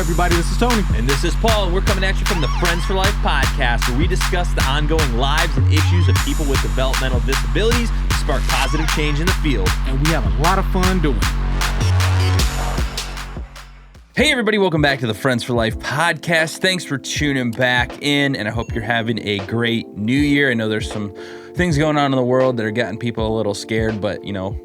everybody, this is Tony. And this is Paul. We're coming at you from the Friends for Life podcast, where we discuss the ongoing lives and issues of people with developmental disabilities to spark positive change in the field. And we have a lot of fun doing it. Hey everybody, welcome back to the Friends for Life podcast. Thanks for tuning back in, and I hope you're having a great new year. I know there's some things going on in the world that are getting people a little scared, but you know,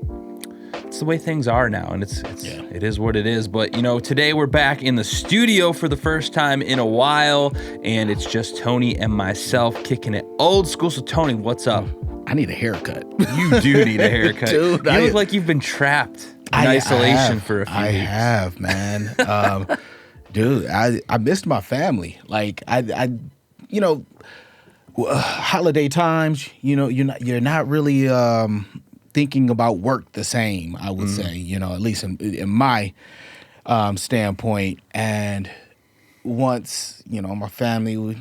it's the way things are now, and it is what it is. But you know, today we're back in the studio for the first time in a while, and it's just Tony and myself kicking it old school. So Tony, what's up? I need a haircut. You do need a haircut. Dude, you look like you've been trapped in isolation for a few weeks. I have, man. Dude, I missed my family. Like holiday times, you know, you're not really thinking about work the same, I would say, you know, at least in my standpoint. And once, you know, my family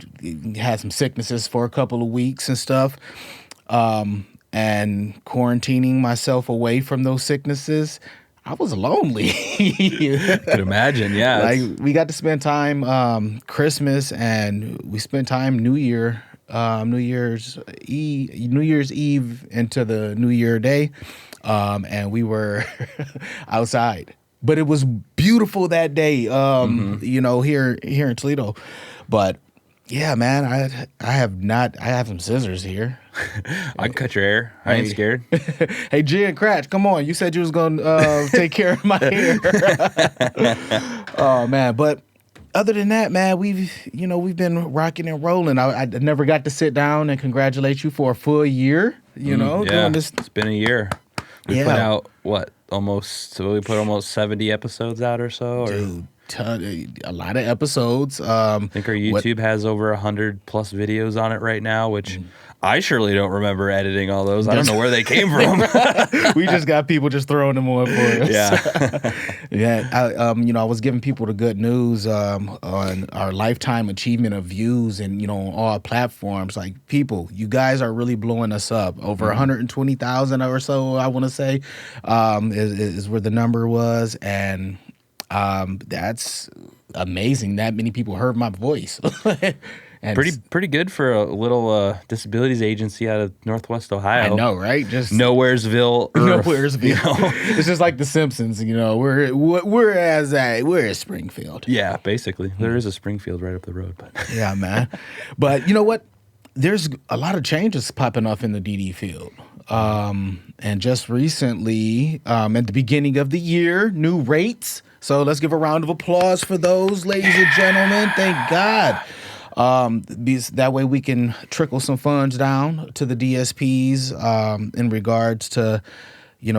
had some sicknesses for a couple of weeks and stuff, and quarantining myself away from those sicknesses, I was lonely. Could imagine, yeah. Like we got to spend time Christmas, and we spent time New Year's Eve into the New Year day, and we were outside. But it was beautiful that day, you know, here in Toledo. But yeah, man, I have some scissors here. I can cut your hair. I ain't scared. Hey, Jen Cratch, come on. You said you was going to take care of my hair. Oh, man. But other than that, man, we've been rocking and rolling. I never got to sit down and congratulate you for a full year, doing this. It's been a year. We put out, almost 70 episodes out or so? Dude. A lot of episodes. I think our YouTube has over 100 plus videos on it right now, which I surely don't remember editing all those. I don't know where they came from. We just got people just throwing them on for us. Yeah. Yeah. I was giving people the good news on our lifetime achievement of views and, on all platforms. Like, people, you guys are really blowing us up. Over 120,000 or so, I want to say, is where the number was. And that's amazing. That many people heard my voice. And pretty good for a little disabilities agency out of Northwest Ohio. I know, right? Just Nowheresville. Nowheresville. It's just like The Simpsons. We're at Springfield. Yeah, basically, there is a Springfield right up the road. But yeah, man. But you know what? There's a lot of changes popping up in the DD field. And just recently, at the beginning of the year, new rates. So let's give a round of applause for those, ladies and gentlemen. Thank God. That way we can trickle some funds down to the DSPs in regards to,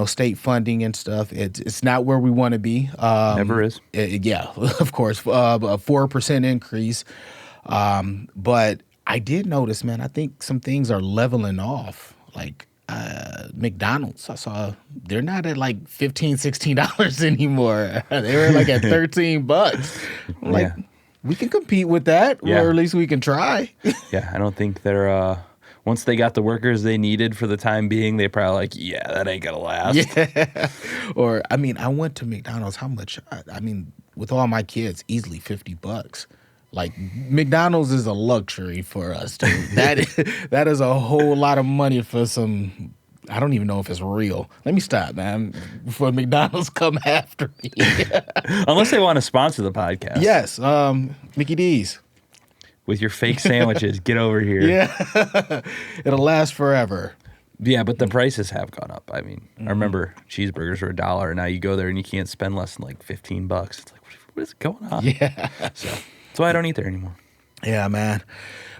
state funding and stuff. It's not where we want to be. Never is. Yeah, of course, a 4% increase. But I did notice, man, I think some things are leveling off. Like McDonald's, I saw they're not at like $15, $16 anymore. They were like at $13. Like, we can compete with that, or at least we can try. Yeah, I don't think they're once they got the workers they needed for the time being, they probably like, that ain't gonna last. Yeah. Or I went to McDonald's. How much? With all my kids, easily $50. Like, McDonald's is a luxury for us, dude. That is a whole lot of money for some. I don't even know if it's real. Let me stop, man, before McDonald's come after me. Unless they want to sponsor the podcast. Yes, Mickey D's. With your fake sandwiches, get over here. Yeah, it'll last forever. Yeah, but the prices have gone up. I remember cheeseburgers were $1, and now you go there and you can't spend less than like $15. It's like, what is going on? Yeah. So that's why I don't eat there anymore. Yeah, man.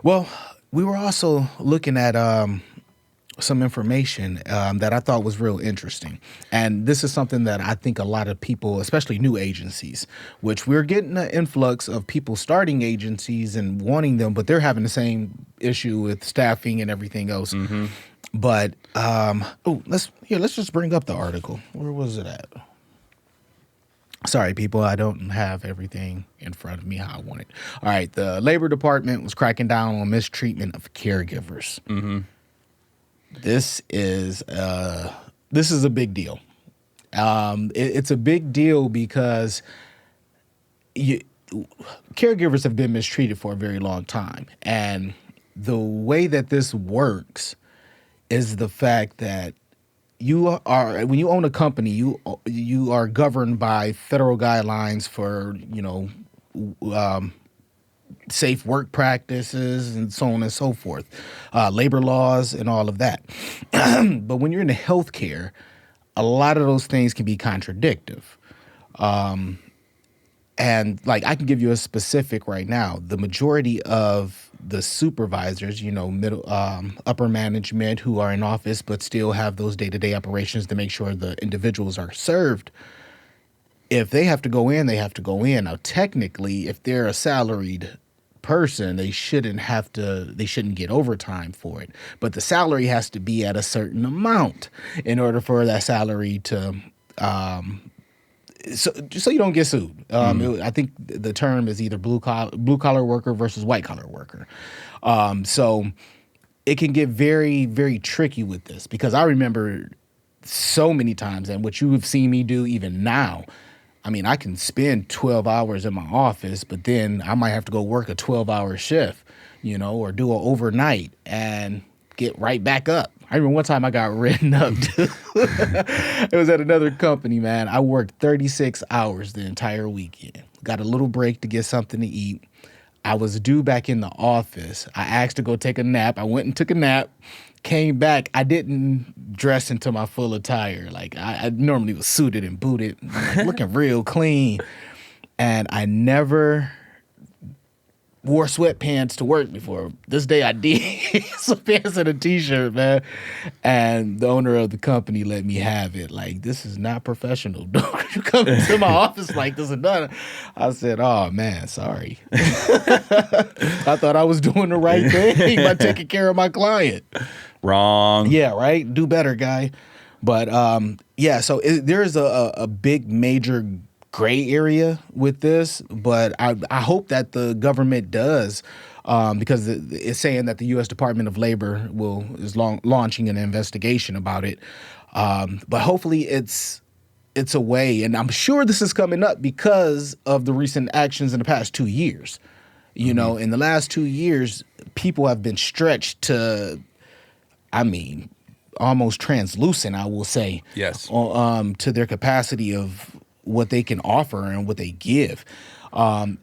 Well, we were also looking at some information that I thought was real interesting. And this is something that I think a lot of people, especially new agencies, which we're getting an influx of people starting agencies and wanting them, but they're having the same issue with staffing and everything else. Mm-hmm. But let's just bring up the article. Where was it at? Sorry, people, I don't have everything in front of me how I want it. All right, the Labor Department was cracking down on mistreatment of caregivers. Mm-hmm. This is a big deal. It's a big deal because caregivers have been mistreated for a very long time. And the way that this works is the fact that when you own a company, you are governed by federal guidelines for, safe work practices and so on and so forth, labor laws and all of that. But when you're in the healthcare, a lot of those things can be contradictory. And like, I can give you a specific right now. The majority of the supervisors, middle, upper management who are in office but still have those day-to-day operations to make sure the individuals are served. If they have to go in, they have to go in. Now, technically, if they're a salaried person, they shouldn't get overtime for it. But the salary has to be at a certain amount in order for that salary to so you don't get sued. I think the term is either blue collar worker versus white collar worker. So it can get very, very tricky with this, because I remember so many times, and what you have seen me do even now, I mean, I can spend 12 hours in my office, but then I might have to go work a 12-hour shift, or do an overnight and get right back up. I remember one time I got written up. It was at another company, man. I worked 36 hours the entire weekend. Got a little break to get something to eat. I was due back in the office. I asked to go take a nap. I went and took a nap. Came back. I didn't dress into my full attire. Like, I normally was suited and booted, looking real clean. And I never wore sweatpants to work before. This day I did. Sweatpants and a t-shirt, man. And the owner of the company let me have it. Like, this is not professional. Don't you come into my office like this and that. I said, oh, man, sorry. I thought I was doing the right thing by taking care of my client. Wrong. Yeah, right? Do better, guy. But, so there's a big major gray area with this, but I hope that the government does, because it's saying that the U.S. Department of Labor is launching an investigation about it. But hopefully it's a way, and I'm sure this is coming up because of the recent actions in the past 2 years. In the last 2 years, people have been stretched to, almost translucent, I will say. Yes. To their capacity of what they can offer and what they give. And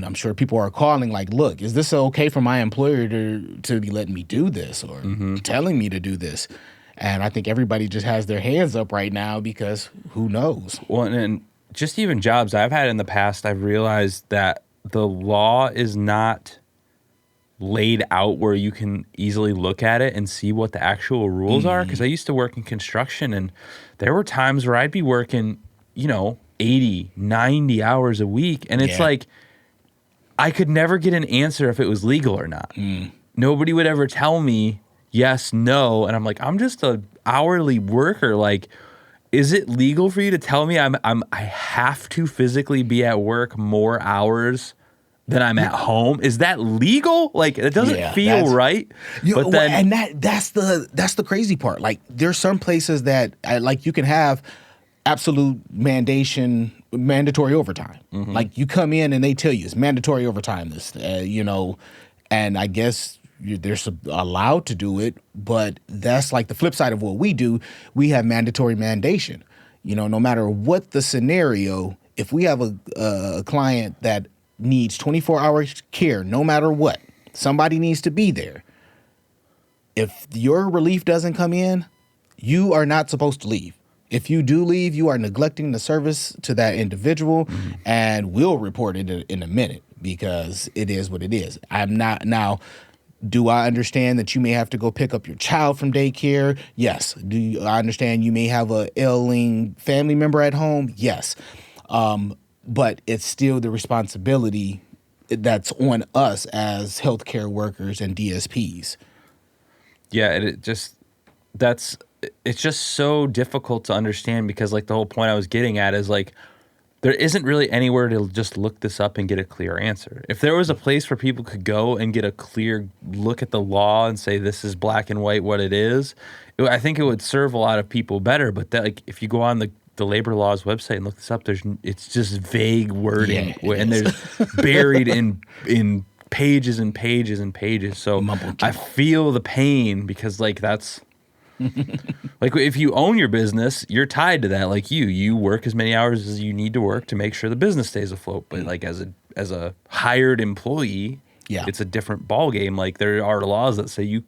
I'm sure people are calling like, look, is this okay for my employer to be letting me do this or telling me to do this? And I think everybody just has their hands up right now because who knows? Well, and just even jobs I've had in the past, I've realized that the law is not laid out where you can easily look at it and see what the actual rules are. Because I used to work in construction, and there were times where I'd be working, 80, 90 hours a week. And it's like, I could never get an answer if it was legal or not. Nobody would ever tell me yes, no. And I'm like, I'm just a hourly worker. Like, is it legal for you to tell me I have to physically be at work more hours than I'm at home? Is that legal? Like, it doesn't feel right. But then, and that's the crazy part. Like, there's some places that like you can have absolute mandatory overtime. Like, you come in and they tell you it's mandatory overtime, and I guess they're allowed to do it, but that's like the flip side of what we do. We have mandatory mandation. No matter what the scenario, if we have a client that needs 24-hour care, no matter what, somebody needs to be there. If your relief doesn't come in, you are not supposed to leave. If you do leave, you are neglecting the service to that individual, and we'll report it in a minute because it is what it is. Now, do I understand that you may have to go pick up your child from daycare? Yes. I understand you may have a ailing family member at home? Yes. But it's still the responsibility that's on us as healthcare workers and DSPs. Yeah, it's just so difficult to understand because, like, the whole point I was getting at is, like, there isn't really anywhere to just look this up and get a clear answer. If there was a place where people could go and get a clear look at the law and say this is black and white what it is, I think it would serve a lot of people better. But that, like, if you go on the the labor laws website and look this up. It's just vague wording, Yeah, and there's buried in pages and pages and pages. So I feel the pain because like that's like if you own your business, you're tied to that. Like you work as many hours as you need to work to make sure the business stays afloat. But like as a hired employee, it's a different ball game. Like there are laws that say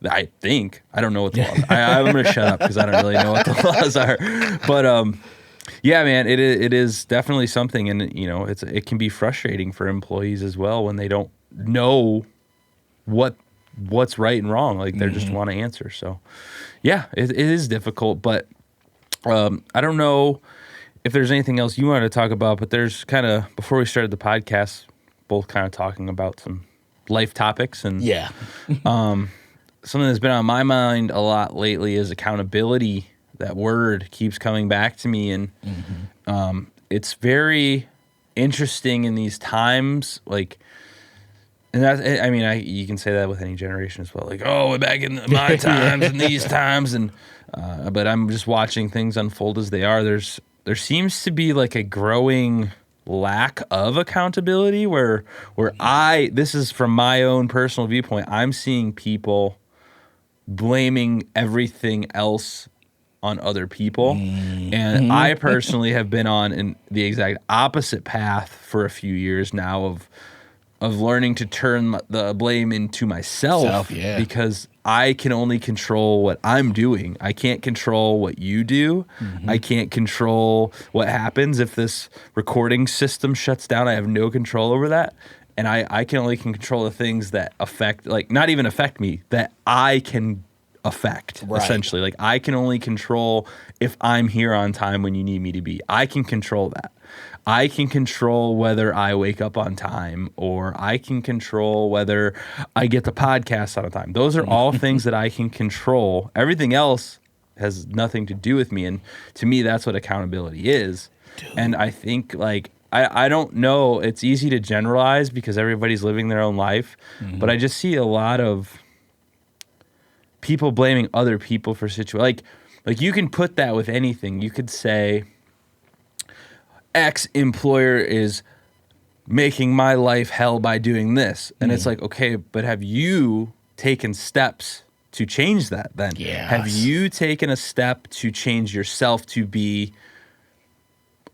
I think I don't know what the laws. I'm gonna shut up because I don't really know what the laws are. But yeah, man, it is definitely something, and you know, it can be frustrating for employees as well when they don't know what's right and wrong. Like they just want to answer. So yeah, it is difficult. But I don't know if there's anything else you wanted to talk about. But there's kind of before we started the podcast, both kind of talking about some life topics and something that's been on my mind a lot lately is accountability. That word keeps coming back to me, and it's very interesting in these times. Like, and that's, I mean, you can say that with any generation as well. Like, oh, back in my times and these times, and but I'm just watching things unfold as they are. There seems to be like a growing lack of accountability where this is from my own personal viewpoint. I'm seeing people blaming everything else on other people. And I personally have been on the exact opposite path for a few years now of learning to turn the blame into myself because I can only control what I'm doing. I can't control what you do. I can't control what happens if this recording system shuts down. I have no control over that. And I can only control the things that affect, like not even affect me, that I can affect, essentially. Like I can only control if I'm here on time when you need me to be. I can control that. I can control whether I wake up on time, or I can control whether I get the podcast on time. Those are all things that I can control. Everything else has nothing to do with me. And to me, that's what accountability is. Dude. And I think like, I don't know, it's easy to generalize because everybody's living their own life, but I just see a lot of people blaming other people for situations. Like you can put that with anything. You could say, X employer is making my life hell by doing this. And it's like, okay, but have you taken steps to change that then? Yes. Have you taken a step to change yourself to be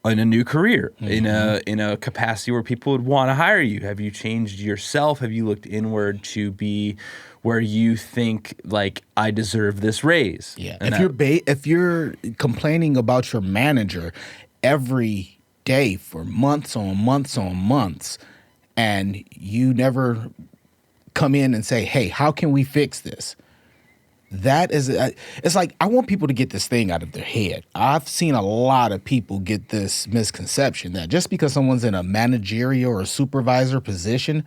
in a new career, in a capacity where people would want to hire you? Have you changed yourself? Have you looked inward to be where you think like I deserve this raise? Yeah. And if you're complaining about your manager every day for months on months, and you never come in and say, "Hey, how can we fix this?" That is, it's like I want people to get this thing out of their head. I've seen a lot of people get this misconception that just because someone's in a managerial or a supervisor position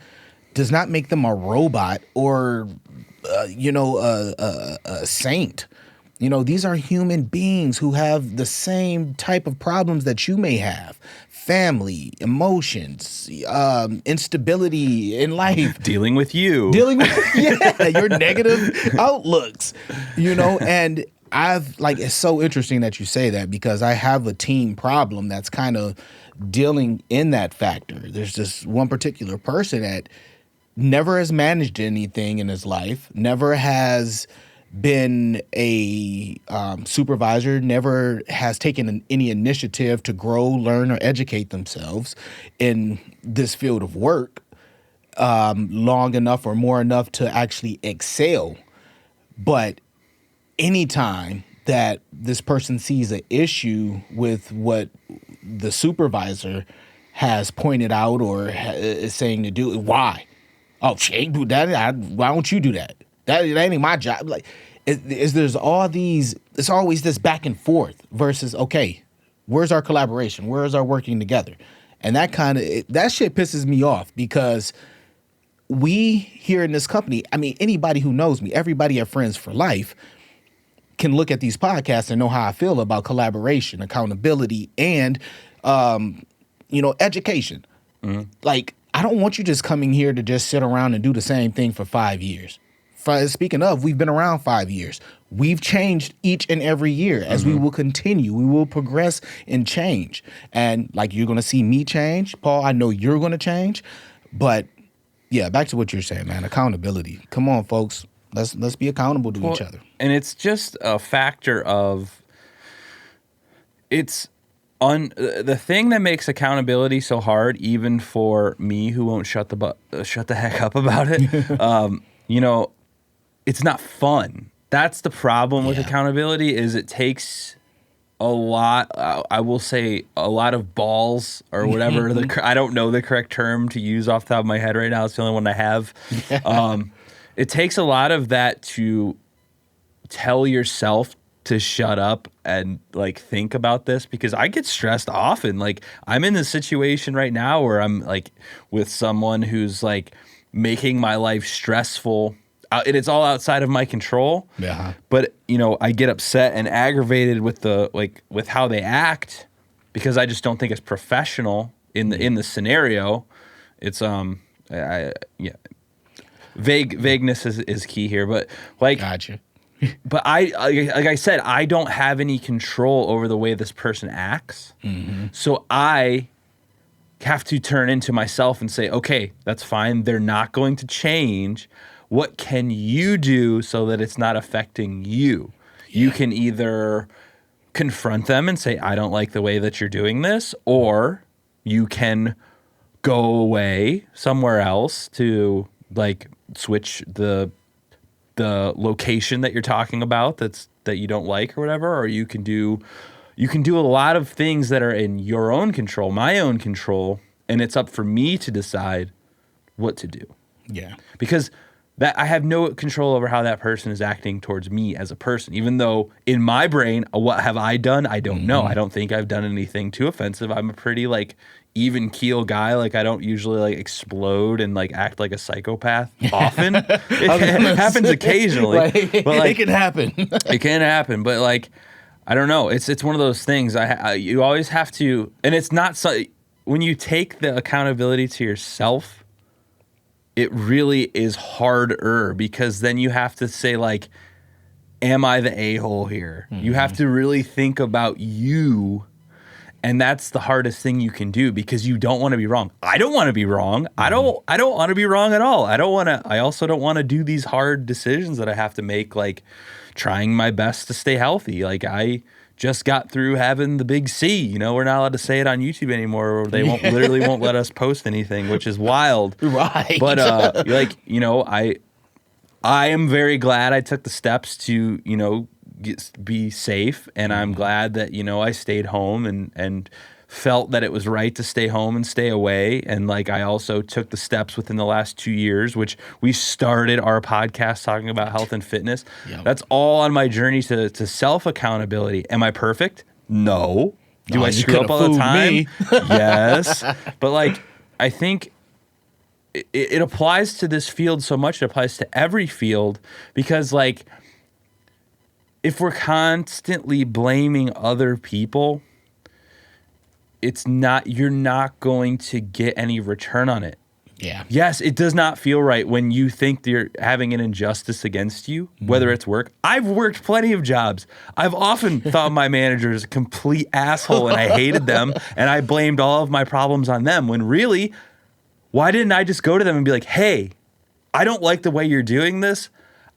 does not make them a robot or, a saint. You know, these are human beings who have the same type of problems that you may have. Family, emotions, instability in life. Dealing with your negative outlooks, and it's so interesting that you say that because I have a team problem that's kind of dealing in that factor. There's this one particular person that never has managed anything in his life, never has been a supervisor, never has taken any initiative to grow, learn, or educate themselves in this field of work long enough or more enough to actually excel. But anytime that this person sees an issue with what the supervisor has pointed out or is saying to do, why? Oh, she ain't do that. Why don't you do that? That ain't my job. Like, there's all these. It's always this back and forth versus okay, where's our collaboration? Where's our working together? And that shit pisses me off because we here in this company. I mean, anybody who knows me, everybody at Friends for Life, can look at these podcasts and know how I feel about collaboration, accountability, and education. Mm-hmm. Like, I don't want you just coming here to just sit around and do the same thing for 5 years. Speaking of, we've been around 5 years. we've changed each and every year as we will continue. We will progress and change. And like you're going to see me change, Paul, I know you're going to change. But yeah, back to what you're saying, man, accountability. Come on, folks. Let's be accountable to each other. And it's just a factor of the thing that makes accountability so hard, even for me who won't shut the heck up about it. It's not fun. That's the problem with accountability. Is it takes a lot. I will say a lot of balls or whatever. I don't know the correct term to use off the top of my head right now. It's the only one I have. It takes a lot of that to tell yourself to shut up and like think about this, because I get stressed often. Like I'm in this situation right now where I'm like with someone who's like making my life stressful, and it's all outside of my control. Yeah. But I get upset and aggravated with with how they act, because I just don't think it's professional in the scenario. It's vagueness is key here, but like Gotcha. But like I said, I don't have any control over the way this person acts. So I have to turn into myself and say, okay, that's fine. They're not going to change. What can you do so that it's not affecting you? Yeah. You can either confront them and say, I don't like the way that you're doing this, or you can go away somewhere else to like switch the location that you're talking about that you don't like or whatever, or you can do a lot of things that are in your own control, my own control, and it's up for me to decide what to do. Yeah. Because that I have no control over how that person is acting towards me as a person, even though in my brain, what have I done? I don't know. I don't think I've done anything too offensive. I'm a pretty like even keel guy. Like I don't usually like explode and like act like a psychopath often. It happens occasionally. But like, it can happen. It can happen, but like I don't know. It's one of those things. You always have to, and it's not so. When you take the accountability to yourself, it really is harder, because then you have to say like, am I the a-hole here? You have to really think about you. And that's the hardest thing you can do, because you don't want to be wrong. I don't want to be wrong. I don't want to be wrong at all. I also don't want to do these hard decisions that I have to make, like trying my best to stay healthy. Like I just got through having the big C. We're not allowed to say it on YouTube anymore, or they literally won't let us post anything, which is wild. Right. But I am very glad I took the steps to, be safe, and I'm glad that I stayed home and felt that it was right to stay home and stay away. And like I also took the steps within the last 2 years, which we started our podcast talking about health and fitness. Yep. That's all on my journey to self accountability. Am I perfect? No. Do I screw up all the time? Yes. But like I think it applies to this field so much. It applies to every field, because like if we're constantly blaming other people, you're not going to get any return on it. Yeah. Yes, it does not feel right when you think you're having an injustice against you, whether it's work. I've worked plenty of jobs. I've often thought my manager is a complete asshole and I hated them and I blamed all of my problems on them, when really, why didn't I just go to them and be like, hey, I don't like the way you're doing this.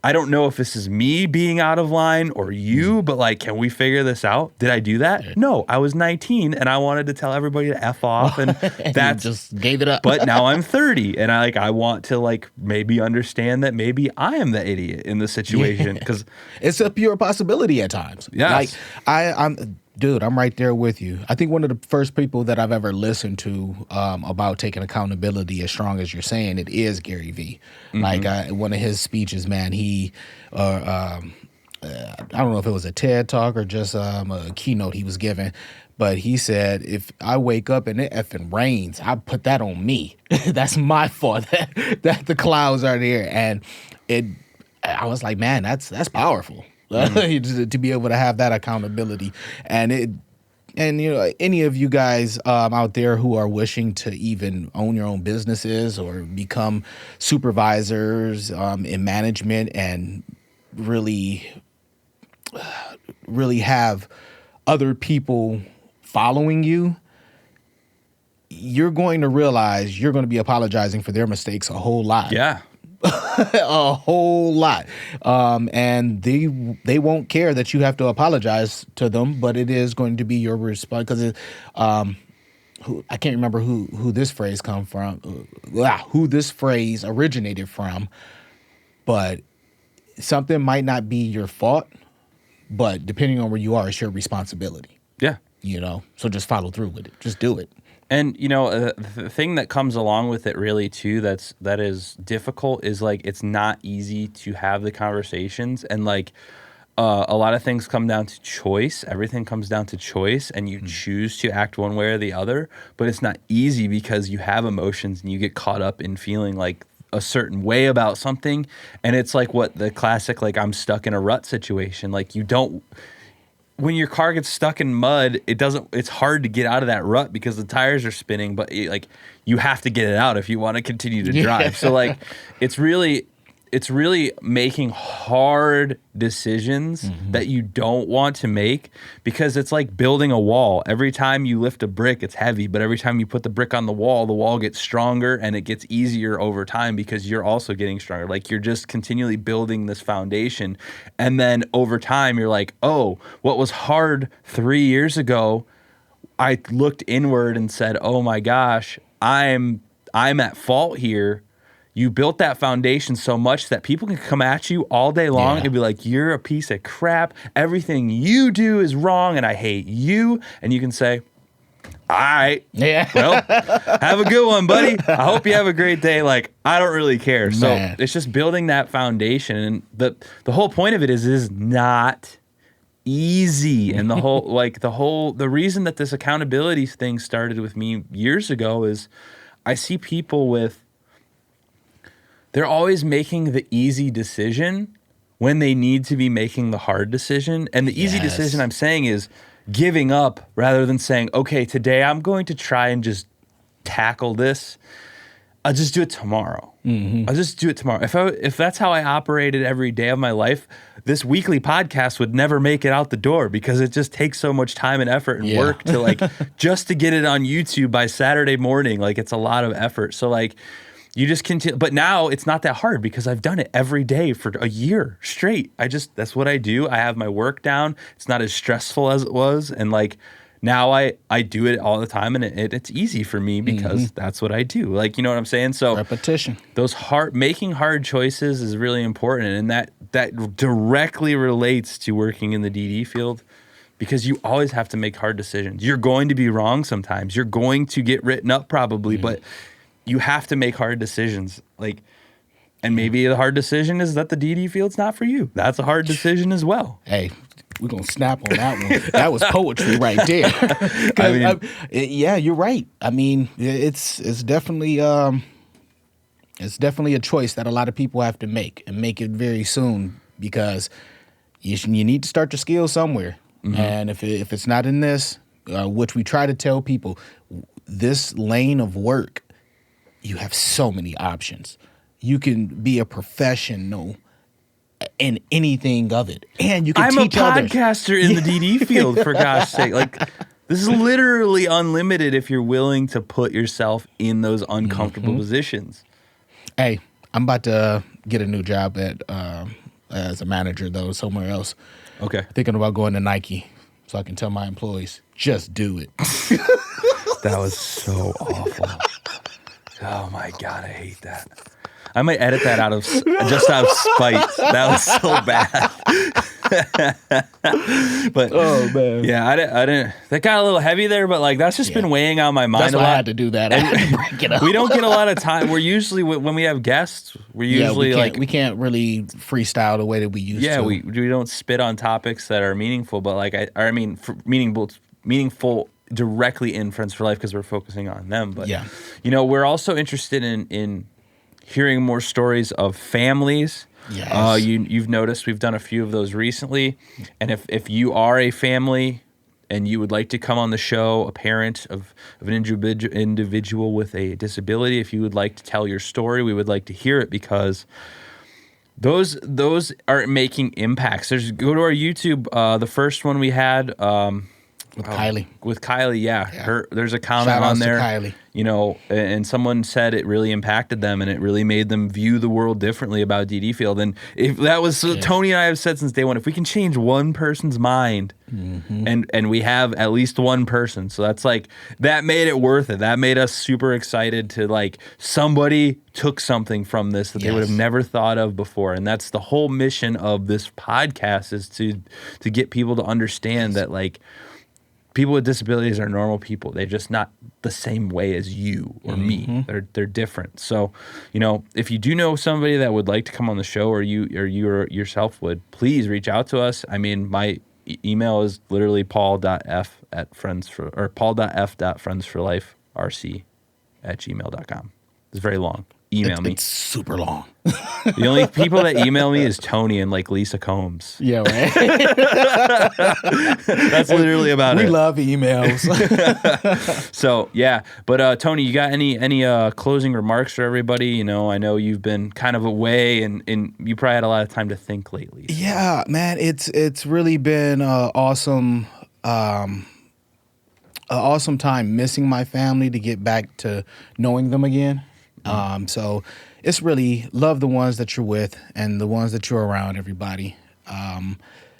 I don't know if this is me being out of line or you, but like, can we figure this out? Did I do that? No, I was 19 and I wanted to tell everybody to F off, and that's just gave it up. But now I'm 30 and I want to like maybe understand that maybe I am the idiot in the situation, because it's a pure possibility at times. Yes. Like Dude, I'm right there with you. I think one of the first people that I've ever listened to about taking accountability as strong as you're saying it is Gary Vee. Like one of his speeches, man, I don't know if it was a TED Talk or just a keynote he was giving, but he said, if I wake up and it effing rains, I put that on me. That's my fault that the clouds are there. And I was like, man, that's powerful. To be able to have that accountability. And any of you guys out there who are wishing to even own your own businesses or become supervisors in management and really really have other people following you, you're going to realize you're going to be apologizing for their mistakes a whole lot. Yeah. A whole lot. And they won't care that you have to apologize to them, but it is going to be your response because I can't remember who this phrase come from, who this phrase originated from, but something might not be your fault, but depending on where you are, it's your responsibility. Yeah. So just follow through with it. Just do it. And the thing that comes along with it really too that is difficult is like it's not easy to have the conversations, and like a lot of things come down to choice. Everything comes down to choice, and you choose to act one way or the other, but it's not easy because you have emotions and you get caught up in feeling like a certain way about something, and it's like what the classic like I'm stuck in a rut situation. Like when your car gets stuck in mud, it's hard to get out of that rut because the tires are spinning, but you have to get it out if you want to continue to drive. Yeah. So like it's really making hard decisions that you don't want to make, because it's like building a wall. Every time you lift a brick, it's heavy, but every time you put the brick on the wall gets stronger, and it gets easier over time because you're also getting stronger. Like you're just continually building this foundation. And then over time, you're like, oh, what was hard 3 years ago, I looked inward and said, oh my gosh, I'm at fault here. You built that foundation so much that people can come at you all day long and be like, you're a piece of crap. Everything you do is wrong, and I hate you. And you can say, all right, well, have a good one, buddy. I hope you have a great day. Like, I don't really care. Man. So it's just building that foundation. And the whole point of it is not easy. And the reason that this accountability thing started with me years ago is I see people they're always making the easy decision when they need to be making the hard decision. And the easy decision I'm saying is giving up rather than saying, okay, today I'm going to try and just tackle this. I'll just do it tomorrow. I'll just do it tomorrow. If that's how I operated every day of my life, this weekly podcast would never make it out the door because it just takes so much time and effort and work to just to get it on YouTube by Saturday morning. Like it's a lot of effort. So like, you just continue, but now it's not that hard because I've done it every day for a year straight. That's what I do. I have my work down. It's not as stressful as it was. And like now I do it all the time, and it's easy for me because that's what I do. Like, you know what I'm saying? So repetition, making hard choices is really important. And that directly relates to working in the DD field, because you always have to make hard decisions. You're going to be wrong sometimes. You're going to get written up probably, but you have to make hard decisions. And maybe the hard decision is that the DD field's not for you. That's a hard decision as well. Hey, we're going to snap on that one. That was poetry right there. You're right. I mean, it's definitely a choice that a lot of people have to make, and make it very soon, because you need to start your skills somewhere. And if it's not in this, which we try to tell people, this lane of work, you have so many options. You can be a professional in anything of it, and you can teach others. I'm a podcaster in the DD field, for gosh sake. Like, this is literally unlimited if you're willing to put yourself in those uncomfortable positions. Hey, I'm about to get a new job as a manager, though, somewhere else. Okay. Thinking about going to Nike so I can tell my employees, just do it. That was so awful. Oh my God, I hate that. I might edit that out of spite. That was so bad. But oh man, yeah, I didn't. That got a little heavy there, but like that's just been weighing on my mind. That's a why lot. I had to do that. I had to break it up. We don't get a lot of time. We're usually when we have guests, we can't really freestyle the way that we used to. Yeah, we don't spit on topics that are meaningful, but meaningful directly in Friends for Life, because we're focusing on them. But we're also interested in hearing more stories of families. Yes. You've noticed we've done a few of those recently. And if you are a family and you would like to come on the show, a parent of an individual with a disability, if you would like to tell your story, we would like to hear it, because those are making impacts. Go to our YouTube. The first one we had With Kylie. With Kylie, yeah. There's a comment Shout on outs to there. Kylie. You know, and someone said it really impacted them and it really made them view the world differently about DD Field. And if that was Tony and I have said since day one, if we can change one person's mind, and we have at least one person, so that's like, that made it worth it. That made us super excited to, like, somebody took something from this that they would have never thought of before. And that's the whole mission of this podcast, is to get people to understand that, like, people with disabilities are normal people. They're just not the same way as you or me. They're different. So, you know, if you do know somebody that would like to come on the show, or you yourself would, please reach out to us. I mean, my email is literally paul.f.friendsforliferc@gmail.com. It's very long. Email me. It's super long. The only people that email me is Tony and, like, Lisa Combs. Yeah, right. That's literally about it. We love emails. So, yeah. But Tony, you got any closing remarks for everybody? You know, I know you've been kind of away and you probably had a lot of time to think lately. So. Yeah, man, it's really been awesome. An awesome time missing my family to get back to knowing them again. So it's really love the ones that you're with and the ones that you're around, everybody.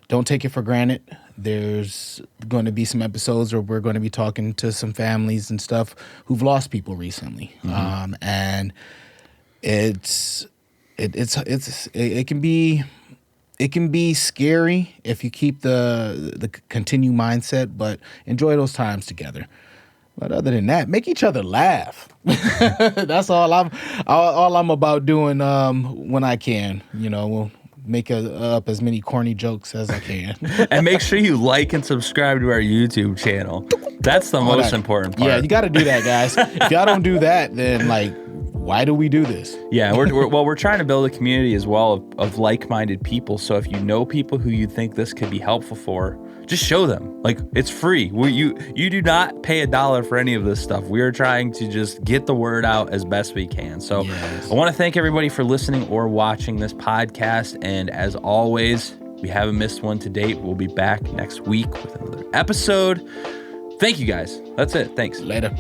Don't take it for granted. There's going to be some episodes where we're going to be talking to some families and stuff who've lost people recently. And it can be scary if you keep the continued mindset, but enjoy those times together. But other than that, make each other laugh. That's all I'm about doing when I can. You know, we'll make up as many corny jokes as I can. And make sure you like and subscribe to our YouTube channel. That's the most important part. Yeah, you got to do that, guys. If y'all don't do that, then, like, why do we do this? Yeah, we're trying to build a community as well of like-minded people. So if you know people who you think this could be helpful for, just show them. Like, it's free. You do not pay $1 for any of this stuff. We are trying to just get the word out as best we can. So I want to thank everybody for listening or watching this podcast. And as always, we haven't missed one to date. We'll be back next week with another episode. Thank you, guys. That's it. Thanks. Later.